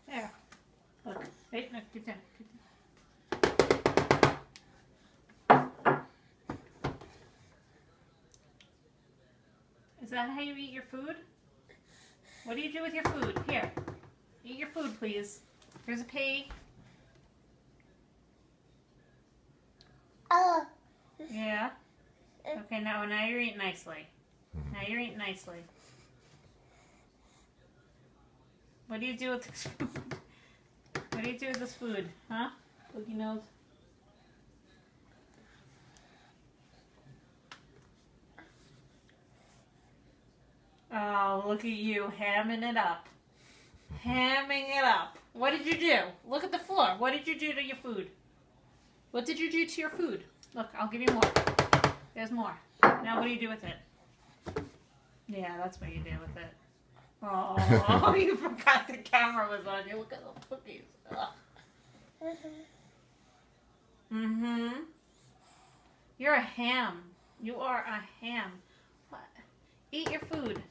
There. Look. Wait, no, get down. Get down. Is that how you eat your food? What do you do with your food? Here. Eat your food, please. Here's a pea. Yeah. Okay, now you're eating nicely. Now you're eating nicely. What do you do with this food? What do you do with this food? Huh? Boogie nose. Oh, look at you hamming it up. Hamming it up. What did you do? Look at the floor. What did you do to your food? What did you do to your food? Look, I'll give you more. There's more. Now what do you do with it? Yeah, that's what you do with it. Oh, you forgot the camera was on you. Look at those cookies. Mm-hmm. You're a ham. You are a ham. What? Eat your food.